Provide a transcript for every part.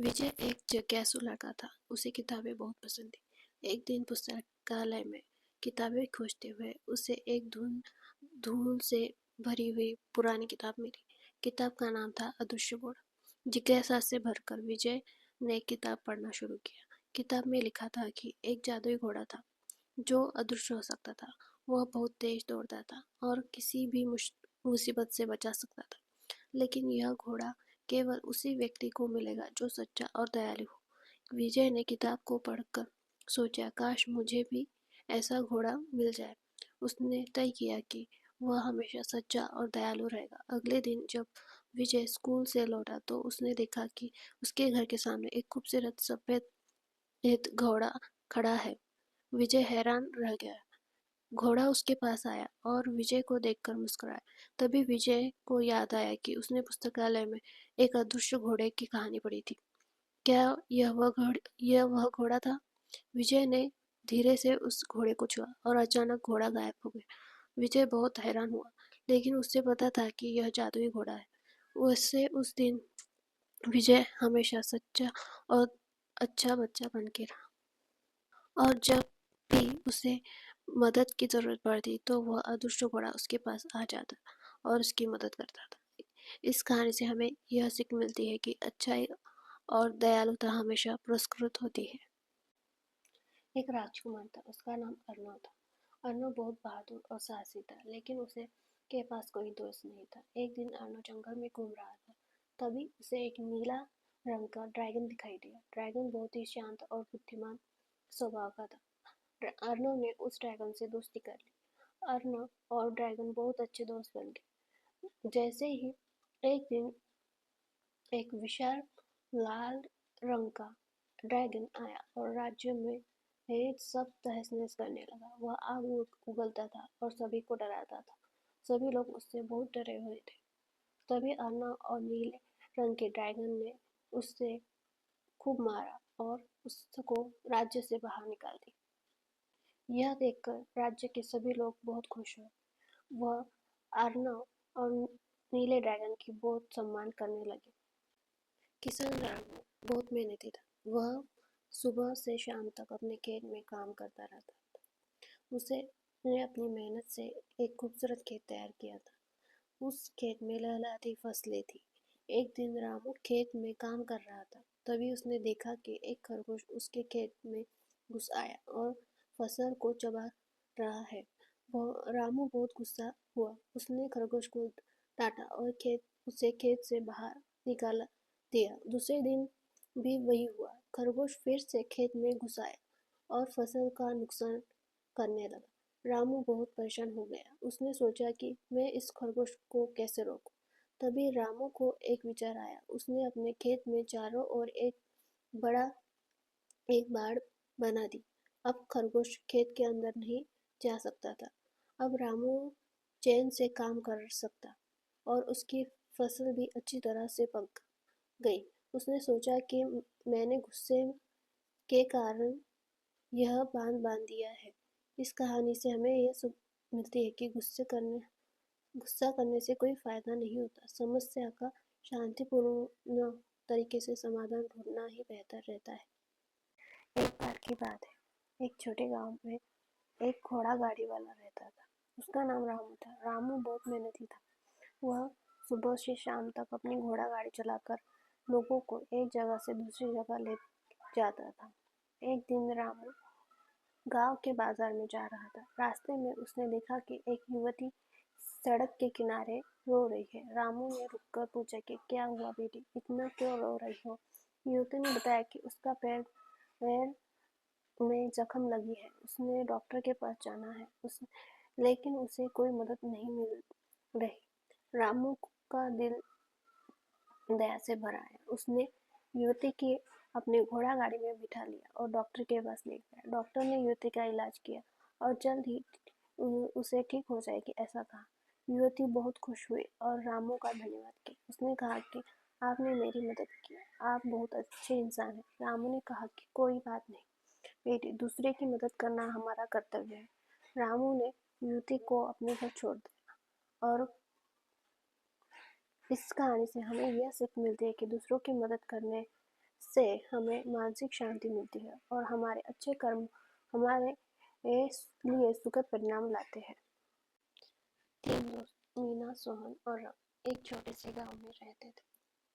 विजय एक जिज्ञासु लड़का था। उसे किताबें बहुत पसंद थी। एक दिन पुस्तकालय में किताबें खोजते हुए उसे एक धूल धूल से भरी हुई पुरानी किताब मिली। किताब का नाम था अदृश्य घोड़ा। जिज्ञासा से भरकर विजय ने किताब पढ़ना शुरू किया। किताब में लिखा था कि एक जादुई घोड़ा था जो अदृश्य हो सकता था। वह बहुत तेज दौड़ता था और किसी भी मुसीबत से बचा सकता था। लेकिन यह घोड़ा केवल उसी व्यक्ति को मिलेगा जो सच्चा और दयालु हो। विजय ने किताब को पढ़कर सोचा, काश मुझे भी ऐसा घोड़ा मिल जाए। उसने तय किया कि वह हमेशा सच्चा और दयालु रहेगा। अगले दिन जब विजय स्कूल से लौटा तो उसने देखा कि उसके घर के सामने एक खूबसूरत सफेद घोड़ा खड़ा है। विजय हैरान रह गया। घोड़ा उसके पास आया और विजय को देखकर मुस्कुराया। तभी विजय को याद आया कि उसने पुस्तकालय में एक अदृश्य घोड़े की कहानी पढ़ी थी। क्या यह वह घोड़ा था? विजय ने धीरे से उस घोड़े को छुआ और अचानक घोड़ा गायब हो गया। विजय बहुत हैरान हुआ, लेकिन उसे पता था कि यह जादुई घोड़ा है। उससे उस दिन विजय हमेशा सच्चा और अच्छा बच्चा बन के रहा। और जब भी उसे मदद की ज़रूरत पड़ती तो वह अदृश्य घोड़ा उसके पास आ जाता और उसकी मदद करता था। इस कहानी से हमें यह सीख मिलती है कि अच्छाई और दयालुता हमेशा पुरस्कृत होती है। एक राजकुमार था, उसका नाम अर्नव था। अर्नव बहुत बहादुर और साहसी था, लेकिन उसे के पास कोई दोस्त नहीं था। एक दिन अर्नव जंगल में घूम रहा था। तभी उसे एक नीला रंग का ड्रैगन दिखाई दिया। ड्रैगन बहुत ही शांत और बुद्धिमान स्वभाव का था। अर्नव ने उस ड्रैगन से दोस्ती कर ली। अर्नव और ड्रैगन बहुत अच्छे दोस्त बन गए। जैसे ही एक दिन एक विशाल लाल रंग का ड्रैगन आया और राज्य में सब तहस नहस करने लगा। वह आग उगलता था और सभी को डराता था। सभी लोग उससे बहुत डरे हुए थे। तभी अर्नव और नीले रंग के ड्रैगन ने उससे खूब मारा और उसको राज्य से बाहर निकाल दिया। यह देखकर राज्य के सभी लोग बहुत खुश हुए। वह अर्नव और नीले ड्रैगन की बहुत सम्मान करने लगे। किसान रामू बहुत मेहनती था। वह सुबह से शाम तक अपने खेत में काम करता रहता था। उसने अपनी मेहनत से एक खूबसूरत खेत तैयार किया था। उस खेत में लहलहाती फसलें थी। एक दिन रामू खेत में काम कर रहा था। तभी उसने देखा कि एक खरगोश उसके खेत में घुस आया और फसल को चबा रहा है। रामू बहुत गुस्सा हुआ। उसने खरगोश को डांटा और उसे खेत से बाहर निकाला दिया। दूसरे दिन भी वही हुआ। खरगोश फिर से खेत में घुस आया और फसल का नुकसान करने लगा। रामू बहुत परेशान हो गया। उसने सोचा कि मैं इस खरगोश को कैसे रोकूं। तभी रामू को एक विचार आया। उसने अपने खेत में चारों ओर बड़ा एक बाड़ बना दी। अब खरगोश खेत के अंदर नहीं जा सकता था। अब रामू चैन से काम कर सकता और उसकी फसल भी अच्छी तरह से पक गई। उसने सोचा कि मैंने गुस्से के कारण यह बांध दिया है। इस कहानी से हमें यह सीख मिलती है कि गुस्सा करने से कोई फायदा नहीं होता। समस्या का शांतिपूर्ण तरीके से समाधान ढूंढना ही बेहतर रहता है। एक बार की बात है, एक छोटे गांव में एक घोड़ा गाड़ी वाला रहता था। उसका नाम रामू था। रामू बहुत मेहनती था। वह सुबह से शाम तक अपनी घोड़ा गाड़ी चलाकर लोगों को एक जगह से दूसरी जगह ले जाता था। एक दिन रामू गांव के बाजार में जा रहा था। रास्ते में उसने देखा कि एक युवती सड़क के किनारे रो रही है। रामू ने रुककर पूछा कि क्या हुआ बेटी, इतना क्यों रो रही हो? युवती ने बताया कि उसका पैर में जख्म लगी है। उसने डॉक्टर के पास जाना है, लेकिन उसे कोई मदद नहीं मिल रही। रामू का दिल दया से भरा है। उसने युवती की अपनी घोड़ा गाड़ी में बिठा लिया और डॉक्टर के पास ले गया। डॉक्टर ने युवती का इलाज किया और जल्द ही उसे ठीक हो जाएगी ऐसा कहा। युवती बहुत खुश हुई और रामू का धन्यवाद किया। उसने कहा कि आपने मेरी मदद की, आप बहुत अच्छे इंसान हैं। रामू ने कहा कि कोई बात नहीं बेटी, दूसरे की मदद करना हमारा कर्तव्य है। रामू ने युवती को अपने घर छोड़ दिया और इस कहानी से हमें यह सीख मिलती है कि दूसरों की मदद करने से हमें मानसिक शांति मिलती है और हमारे अच्छे कर्म हमारे लिए सुखद परिणाम लाते हैं। 3 दोस्त मीना, सोहन और रवि एक छोटे से गांव में रहते थे।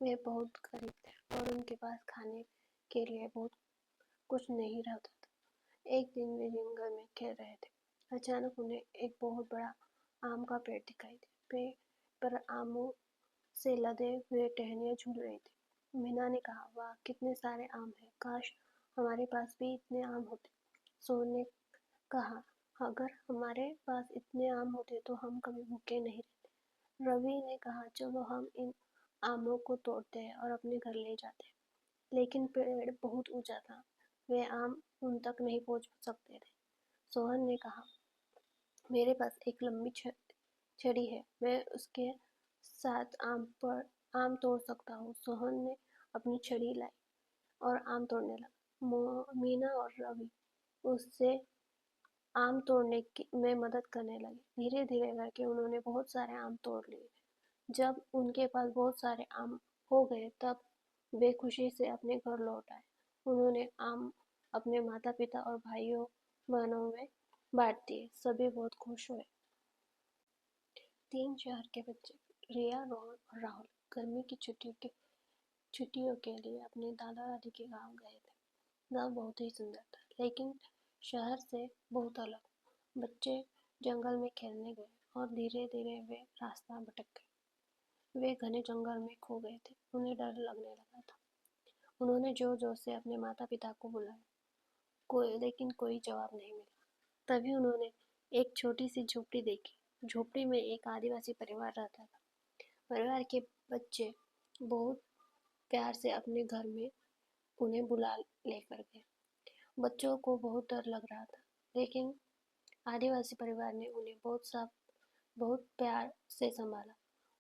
वे बहुत गरीब थे और उनके पास खाने के लिए बहुत कुछ नहीं रहता था। एक दिन वे जंगल में खेल रहे थे। अचानक उन्हें एक बहुत बड़ा आम का पेड़ दिखाई दिया। पेड़ पर आमों से लदे हुए टहनियाँ झूल रही थी। मीना ने कहा, वाह कितने सारे आम हैं, काश हमारे पास भी इतने आम होते। सोहन ने कहा, अगर हमारे पास इतने आम होते तो हम कभी भूखे नहीं रहते। रवि ने कहा, चलो हम इन आमों को तोड़ते हैं और अपने घर ले जाते हैं। लेकिन पेड़ बहुत ऊंचा था, वे आम उन तक नहीं पहुंच सकते थे। सोहन ने कहा, मेरे पास एक लंबी छड़ी है, मैं उसके साथ आम तोड़ सकता हूँ। सोहन ने अपनी छड़ी लाई और आम तोड़ने लगा। मीना और रवि उससे आम तोड़ने में मदद करने लगे। धीरे धीरे करके उन्होंने बहुत सारे आम तोड़ लिए। जब उनके पास बहुत सारे आम हो गए तब वे खुशी से अपने घर लौट आए। उन्होंने आम अपने माता पिता और भाइयों बहनों में बांट दिए। सभी बहुत खुश हुए। 3 शहर के बच्चे रिया, रोहन और राहुल गर्मी की छुट्टियों के लिए अपने दादा दादी के गांव गए थे। गांव बहुत ही सुंदर था, लेकिन शहर से बहुत अलग। बच्चे जंगल में खेलने गए और धीरे धीरे वे रास्ता भटक गए। वे घने जंगल में खो गए थे। उन्हें डर लगने लगा था। उन्होंने जोर जोर से अपने माता पिता को बुलाया, लेकिन कोई जवाब नहीं मिला। तभी उन्होंने एक छोटी सी झोपड़ी देखी। झोपड़ी में एक आदिवासी परिवार रहता था। परिवार के बच्चे बहुत प्यार से अपने घर में उन्हें बुला लेकर गए। बच्चों को बहुत डर लग रहा था, लेकिन आदिवासी परिवार ने उन्हें बहुत प्यार से संभाला।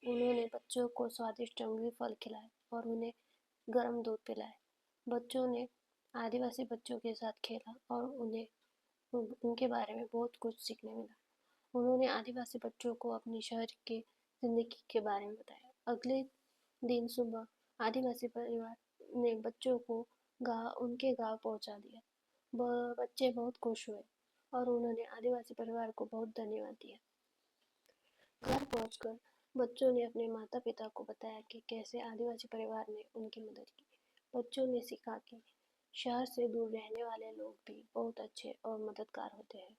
उन्होंने बच्चों को स्वादिष्ट जंगली फल खिलाए और उन्हें गर्म दूध पिलाए। बच्चों ने आदिवासी बच्चों के साथ खेला और उन्हें उनके बारे में बहुत कुछ सीखने मिला। उन्होंने आदिवासी बच्चों को अपनी शहर की जिंदगी के बारे में बताया। अगले दिन सुबह आदिवासी परिवार ने बच्चों को उनके गांव पहुंचा दिया। बच्चे बहुत खुश हुए और उन्होंने आदिवासी परिवार को बहुत धन्यवाद दिया। घर पहुंचकर बच्चों ने अपने माता पिता को बताया कि कैसे आदिवासी परिवार ने उनकी मदद की। बच्चों ने सीखा कि शहर से दूर रहने वाले लोग भी बहुत अच्छे और मददगार होते हैं।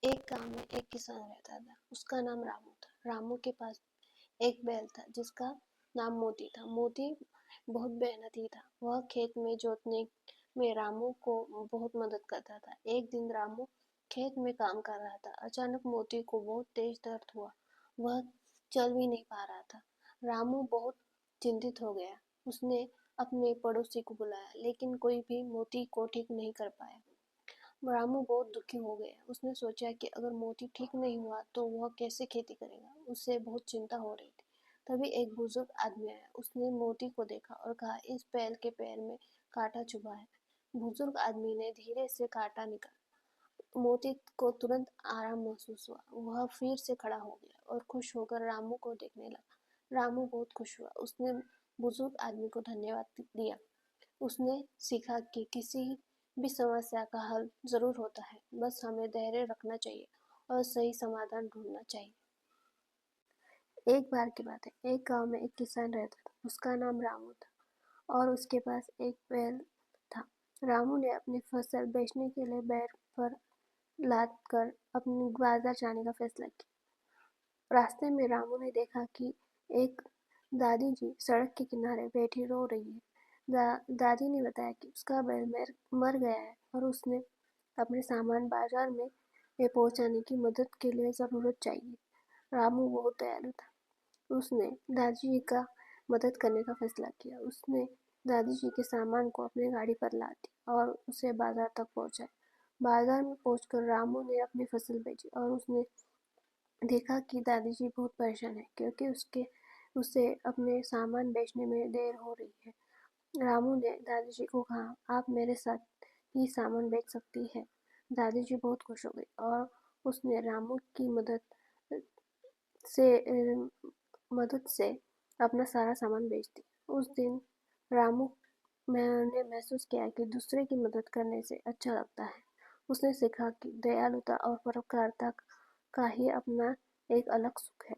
एक गांव में एक किसान रहता था। उसका नाम रामू था। रामू के पास एक बैल था जिसका नाम मोती था। मोती बहुत मेहनती था। वह खेत में जोतने में रामू को बहुत मदद करता था। एक दिन रामू खेत में काम कर रहा था। अचानक मोती को बहुत तेज दर्द हुआ। वह चल भी नहीं पा रहा था। रामू बहुत चिंतित हो गया। उसने अपने पड़ोसी को बुलाया, लेकिन कोई भी मोती को ठीक नहीं कर पाया। रामू बहुत दुखी हो गया। उसने सोचा कि अगर मोती ठीक नहीं हुआ तो वह कैसे खेती करेगा। उसे बहुत चिंता हो रही थी। तभी एक बुजुर्ग आदमी आया। उसने मोती को देखा और कहा, इस बैल के पैर में कांटा चुभा है। बुजुर्ग आदमी ने धीरे से कांटा निकाला। मोती को तुरंत आराम महसूस हुआ। वह फिर से खड़ा हो गया और खुश होकर रामू को देखने लगा। रामू बहुत खुश हुआ। उसने बुजुर्ग आदमी को धन्यवाद दिया। उसने सीखा कि किसी भी समस्या का हल जरूर होता है, बस हमें धैर्य रखना चाहिए और सही समाधान ढूंढना चाहिए। एक बार की बात है, एक गांव में एक किसान रहता था। उसका नाम रामू था और उसके पास एक बैल था। रामू ने अपनी फसल बेचने के लिए बैल पर लाद कर अपनी बाजार जाने का फैसला किया। रास्ते में रामू ने देखा कि एक दादी जी सड़क के किनारे बैठी रो रही है। दादी ने बताया कि उसका बैल मर गया है और उसने अपने सामान बाजार में पहुंचाने की मदद के लिए ज़रूरत चाहिए। रामू बहुत दयालु था। उसने दादी जी का मदद करने का फैसला किया। उसने दादी जी के सामान को अपनी गाड़ी पर ला दिया और उसे बाजार तक पहुंचाया। बाजार में पहुंचकर रामू ने अपनी फसल बेची और उसने देखा कि दादी जी बहुत परेशान है क्योंकि उसे अपने सामान बेचने में देर हो रही है। रामू ने दादी जी को कहा, आप मेरे साथ ही सामान बेच सकती है। दादी जी बहुत खुश हो गई और उसने रामू की मदद से अपना सारा सामान बेच दिया। उस दिन रामू मैंने महसूस किया कि दूसरे की मदद करने से अच्छा लगता है। उसने सीखा कि दयालुता और परोपकारिता का ही अपना एक अलग सुख है।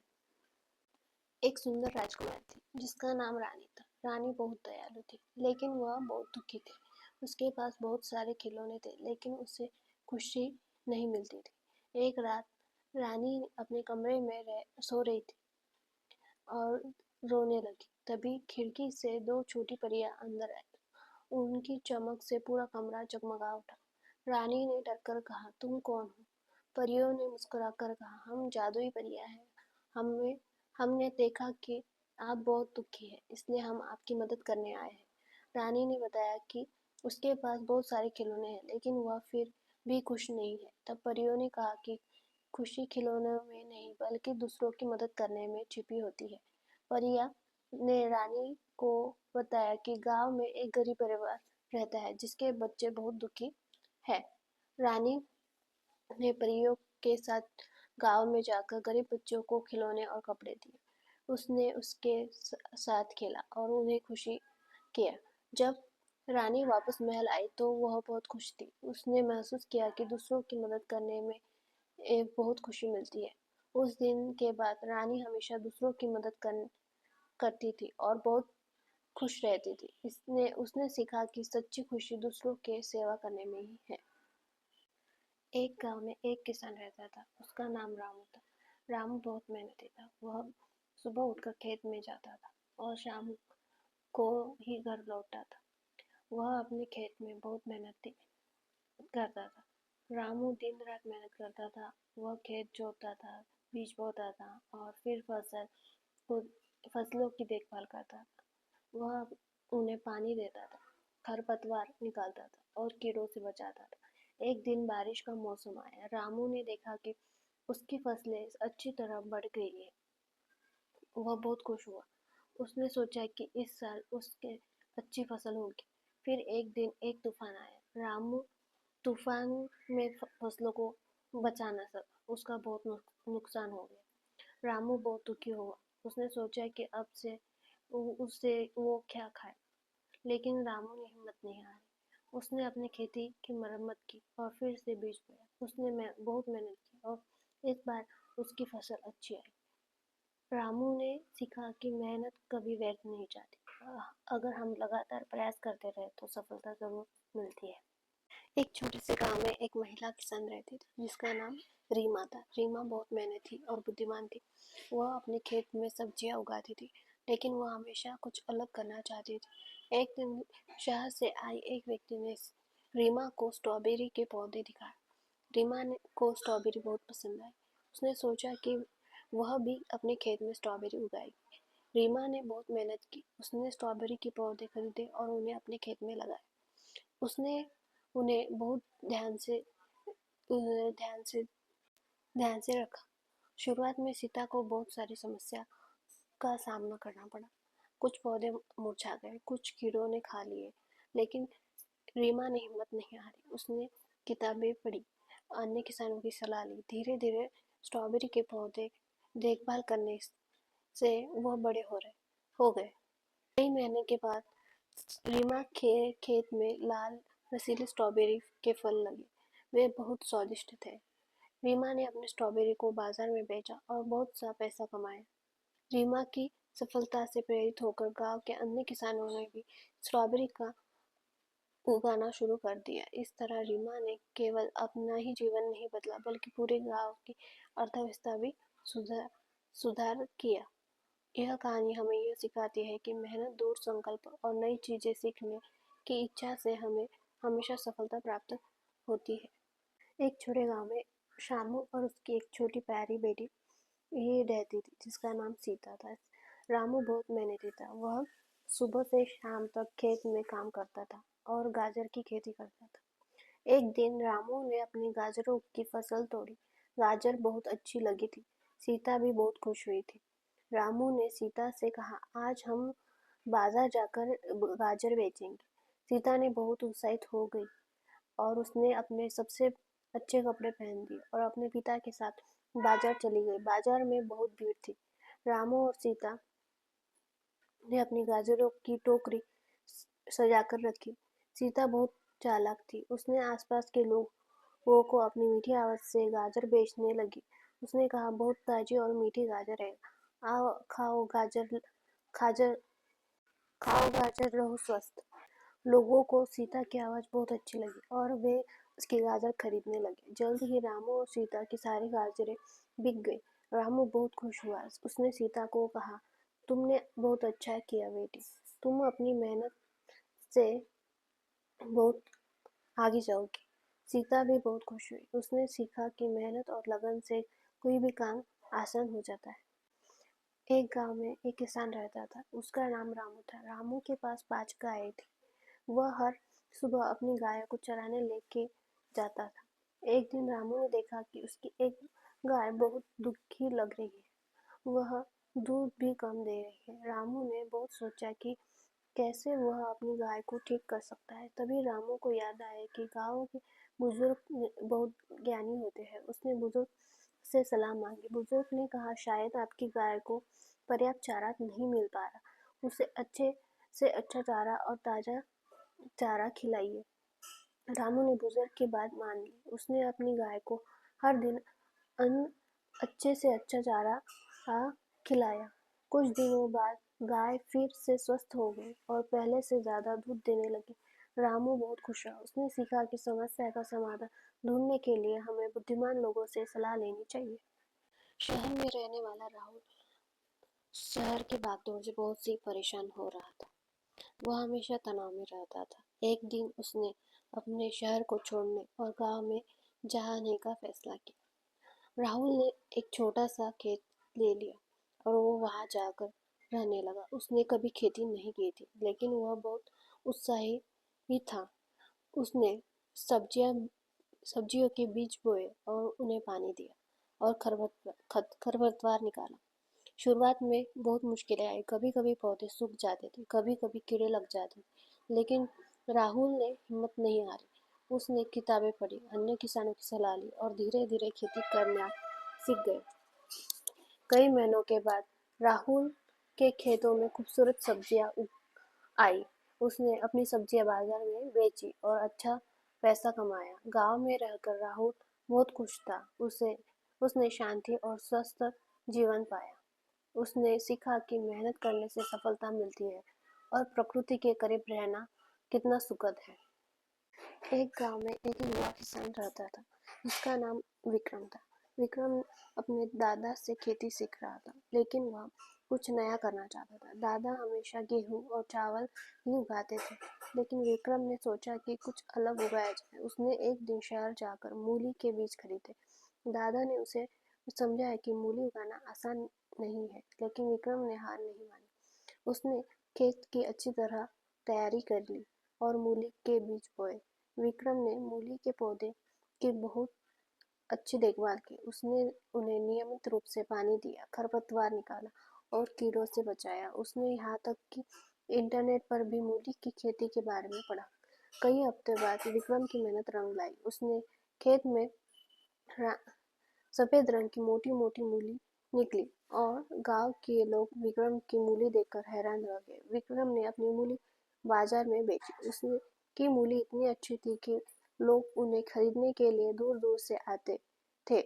एक सुंदर राजकुमारी थी जिसका नाम रानी था। रानी बहुत दयालु थी, लेकिन वह बहुत दुखी थी। उसके पास बहुत सारे खिलौने थे, लेकिन उसे खुशी नहीं मिलती थी। एक रात रानी अपने कमरे में सो रही थी और रोने लगी। तभी खिड़की से दो छोटी परियां अंदर आई। उनकी चमक से पूरा कमरा जगमगा उठा। रानी ने डरकर कहा, तुम कौन हो? परियों ने मुस्कुराकर कहा, हम जादुई परियां हैं। हमें हमने देखा कि आप बहुत दुखी हैं, इसलिए हम आपकी मदद करने आए हैं। रानी ने बताया कि उसके पास बहुत सारे खिलौने हैं, लेकिन वह फिर भी खुश नहीं है। तब परियों ने कहा कि खुशी खिलौनों में नहीं, बल्कि दूसरों की मदद करने में छिपी होती है। परिया ने रानी को बताया कि गांव में एक गरीब परिवार रहता है जिसके बच्चे बहुत दुखी है। रानी ने परियों के साथ गांव में जाकर गरीब बच्चों को खिलौने और कपड़े दिए। उसने उसके साथ खेला और उन्हें खुशी किया। जब रानी वापस महल आई तो वह बहुत खुश थी। उसने महसूस किया कि दूसरों की मदद करने में एक बहुत खुशी मिलती है। उस दिन के बाद रानी हमेशा दूसरों की मदद करती थी और बहुत खुश रहती थी। इसने उसने सीखा कि सच्ची खुशी दूसरों के सेवा करने में ही है। एक गांव में एक किसान रहता था। उसका नाम रामू था। रामू बहुत मेहनती था। वह सुबह उठकर खेत में जाता था और शाम को ही घर लौटता था। वह अपने खेत में बहुत मेहनत करता था। रामू दिन रात मेहनत करता था। वह खेत जोतता था, बीज बोता था और फिर फसलों की देखभाल करता था। वह उन्हें पानी देता था, खरपतवार निकालता था और कीड़ों से बचाता था। एक दिन बारिश का मौसम आया। रामू ने देखा कि उसकी फसलें अच्छी तरह बढ़ गई है। वह बहुत खुश हुआ। उसने सोचा कि इस साल उसके अच्छी फसल होगी। फिर एक दिन एक तूफान आया। रामू तूफान में फसलों को बचा न सका। उसका बहुत नुकसान हो गया। रामू बहुत दुखी हुआ। उसने सोचा कि अब से उससे वो क्या खाए, लेकिन रामू ने हिम्मत नहीं हारी। उसने अपनी खेती की मरम्मत की और फिर से बीज बोया। उसने बहुत मेहनत की और इस बार उसकी फसल अच्छी आई। रामू ने सीखा कि मेहनत कभी व्यर्थ नहीं जाती। अगर हम लगातार प्रयास करते रहे तो सफलता जरूर मिलती है। एक छोटे से गांव में एक महिला किसान रहती थी जिसका नाम रीमा था। रीमा बहुत मेहनती और बुद्धिमान थी। वह अपने खेत में सब्जियां उगाती थी, लेकिन वह हमेशा कुछ अलग करना चाहती थी। एक दिन शहर से आई एक व्यक्ति ने रीमा को स्ट्रॉबेरी के पौधे दिखाए। रीमा को स्ट्रॉबेरी बहुत पसंद आई। उसने सोचा कि वह भी अपने खेत में स्ट्रॉबेरी उगाएगी। रीमा ने बहुत मेहनत की। उसने स्ट्रॉबेरी के पौधे खरीदे और उन्हें अपने खेत में लगाए। उसने उन्हें बहुत ध्यान से ध्यान से रखा। शुरुआत में सीता को बहुत सारी समस्या का सामना करना पड़ा। कुछ पौधे मुरझा गए, कुछ कीड़ों ने खा लिए, लेकिन रीमा ने हिम्मत नहीं हारी। उसने किताबें पढ़ी, अन्य किसानों की सलाह ली। धीरे धीरे स्ट्रॉबेरी के पौधे देखभाल करने से वह बड़े हो गए। कई महीने के बाद रीमा के खेत में लाल रसीले स्ट्रॉबेरी के फल लगे। वे बहुत स्वादिष्ट थे। रीमा ने अपने स्ट्रॉबेरी को बाजार में बेचा और बहुत सा पैसा कमाया। रीमा की सफलता से प्रेरित होकर गांव के अन्य किसानों ने भी स्ट्रॉबेरी का उगाना शुरू कर दिया। इस तरह रीमा ने केवल अपना ही जीवन नहीं बदला, बल्कि पूरे गांव की अर्थव्यवस्था भी सुधार सुधार किया। यह कहानी हमें यह सिखाती है कि मेहनत, दृढ़ संकल्प और नई चीजें सीखने की इच्छा से हमें हमेशा सफलता प्राप्त होती है। एक छोटे गांव में शामू और उसकी एक छोटी प्यारी बेटी ये रहती थी जिसका नाम सीता था। रामू बहुत मेहनती था। वह सुबह से शाम तक खेत में काम करता था और गाजर की खेती करता था। एक दिन रामू ने अपनी गाजरों की फसल तोड़ी। गाजर बहुत अच्छी लगी थी। सीता भी बहुत खुश हुई थी। रामू ने सीता से कहा, आज हम बाजार जाकर गाजर बेचेंगे। सीता ने बहुत उत्साहित हो गई और उसने अपने सबसे अच्छे कपड़े पहन दिए और अपने पिता के साथ बाजार चली गई। बाजार में बहुत भीड़ थी। रामू और सीता ने अपनी गाजरों की टोकरी सजा कर रखी। सीता बहुत चालाक थी। उसने आसपास के लोगों को अपनी मीठी आवाज से गाजर बेचने लगी। उसने कहा, बहुत ताजी और मीठी गाजर है, आओ खाओ गाजर, खाजर खाओ गाजर, रहो स्वस्थ। लोगों को सीता की आवाज़ बहुत अच्छी लगी और वे उसकी गाजर खरीदने लगे। जल्द ही रामू और सीता की सारी गाजरें बिक गई। रामू बहुत खुश हुआ। उसने सीता को कहा, तुमने बहुत अच्छा किया बेटी, तुम अपनी मेहनत से बहुत आगे जाओगी। सीता भी बहुत खुश हुई। उसने सीखा कि मेहनत और लगन से कोई भी काम आसान हो जाता है। एक गांव में एक किसान रहता था। उसका नाम रामू था। रामू के पास 5 गायें थी। वह हर सुबह अपनी गायों को चराने लेके जाता था। एक दिन रामू ने देखा कि उसकी एक गाय बहुत दुखी लग रही है। वह दूध भी कम दे रही है। रामू ने बहुत सोचा कि कैसे वह अपनी गाय को ठीक कर सकता है। तभी रामू को याद आया कि गाँव के बुजुर्ग बहुत ज्ञानी होते हैं। उसने बुजुर्ग से सलाह मांगी। बुजुर्ग ने कहा, शायद आपकी गाय को पर्याप्त चारा नहीं मिल पा रहा, उसे अच्छे से अच्छा चारा और ताज़ा चारा खिलाइए। रामू ने बुजुर्ग की बात मान ली। उसने अपनी गाय को हर दिन अन्न अच्छे से अच्छा चारा खिलाया। कुछ दिनों बाद गाय फिर से स्वस्थ हो गई और पहले से ज्यादा दूध देने लगी। रामू बहुत खुश रहा। उसने सीखा कि समस्या का समाधान ढूंढने के लिए हमें बुद्धिमान लोगों से सलाह लेनी चाहिए। शहर में रहने वाला राहुल शहर की भागदौड़ से बहुत सी परेशान हो रहा था। वह हमेशा तनाव में रहता था। एक दिन उसने अपने शहर को छोड़ने और गांव में जाने का फैसला किया। राहुल ने एक छोटा सा खेत ले लिया और वो वहां जाकर रहने लगा। उसने कभी खेती नहीं की थी, लेकिन वह बहुत उत्साही भी था। उसने सब्जियां सब्जियों के बीज बोए और उन्हें पानी दिया और खरपतवार निकाला। शुरुआत में बहुत मुश्किलें आई। कभी-कभी पौधे सूख जाते थे, कभी-कभी कीड़े लग जाते थे, लेकिन राहुल ने हिम्मत नहीं हारी। उसने किताबें पढ़ी, अन्य किसानों की सलाह ली और धीरे-धीरे खेती करना सीख गए। कई महीनों के बाद राहुल के खेतों में खूबसूरत सब्जियां आई। उसने अपनी सब्जियां बाजार में बेची और अच्छा पैसा कमाया। गांव में रहकर राहुल बहुत खुश था। उसने शांति और स्वस्थ जीवन पाया। उसने सीखा कि मेहनत करने से सफलता मिलती है और प्रकृति के करीब रहना कितना सुखद है। एक गांव में एक युवा किसान रहता था। उसका नाम विक्रम था। विक्रम अपने दादा से खेती सीख रहा था, लेकिन वह कुछ नया करना चाहता था। दादा हमेशा गेहूं और चावल ही उगाते थे, लेकिन विक्रम ने सोचा कि कुछ अलग उगाया जाए। उसने एक दिन शहर जाकर मूली के बीज खरीदे। दादा ने उसे समझाया कि मूली उगाना आसान नहीं है, लेकिन विक्रम ने हार नहीं मानी। उसने खेत की अच्छी तरह तैयारी कर ली और मूली के बीज बोए। विक्रम ने मूली के पौधे की बहुत अच्छी देखभाल की। उसने उन्हें नियमित रूप से पानी दिया, खरपतवार निकाला और कीड़ों से बचाया। उसने यहाँ तक कि इंटरनेट पर भी मूली की खेती के बारे में पढ़ा। कई हफ्ते बाद विक्रम की मेहनत रंग लाई। उसने खेत में सफेद रंग की मोटी मोटी मूली निकली और गांव के लोग विक्रम की मूली देखकर हैरान रह गए। विक्रम ने अपनी मूली बाजार में बेची। उसने की मूली इतनी अच्छी थी कि लोग उन्हें खरीदने के लिए दूर दूर से आते थे।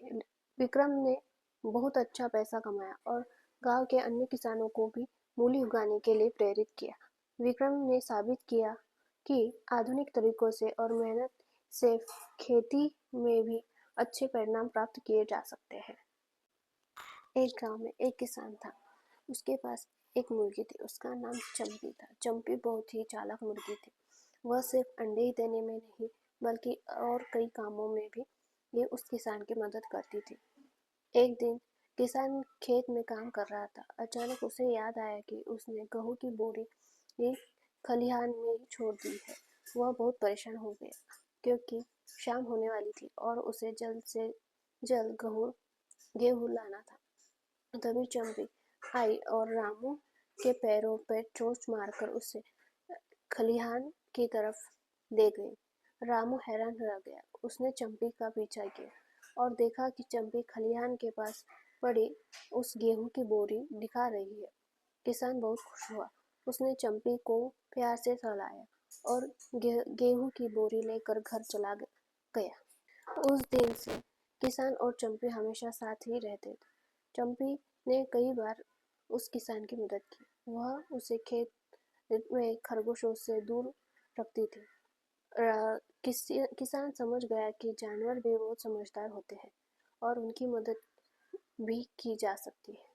विक्रम ने बहुत अच्छा पैसा कमाया और गांव के अन्य किसानों को भी मूली उगाने के लिए प्रेरित किया। विक्रम ने साबित किया कि आधुनिक तरीकों से और मेहनत से खेती में भी अच्छे परिणाम प्राप्त किए जा सकते हैं। एक गांव में एक किसान था। उसके पास एक मुर्गी थी। उसका नाम चंपी था। चंपी बहुत ही चालाक मुर्गी थी। वह सिर्फ अंडे ही देने में नहीं, बल्कि और कई कामों में भी ये उस किसान की मदद करती थी। एक दिन किसान खेत में काम कर रहा था। अचानक उसे याद आया कि उसने गेहूं की बोरी एक खलिहान में ही छोड़ दी है। वह बहुत परेशान हो गया, क्योंकि शाम होने वाली थी और उसे जल्द से जल्द गेहूं लाना था। तभी चंपी आई और रामू के पैरों पर चोंच मारकर उसे खलिहान की तरफ ले गई। रामू हैरान रह गया। उसने चंपी का पीछा किया और देखा कि चंपी खलिहान के पास पड़ी उस गेहूं की बोरी दिखा रही है। किसान बहुत खुश हुआ। उसने चंपी को प्यार से सहलाया और गेहूं की बोरी लेकर घर चला गया। उस दिन से किसान और चंपी हमेशा साथ ही रहते थे। चंपी ने कई बार उस किसान की मदद की। वह उसे खेत में खरगोशों से दूर रखती थी। किसान समझ गया कि जानवर भी बहुत समझदार होते हैं और उनकी मदद भी की जा सकती है।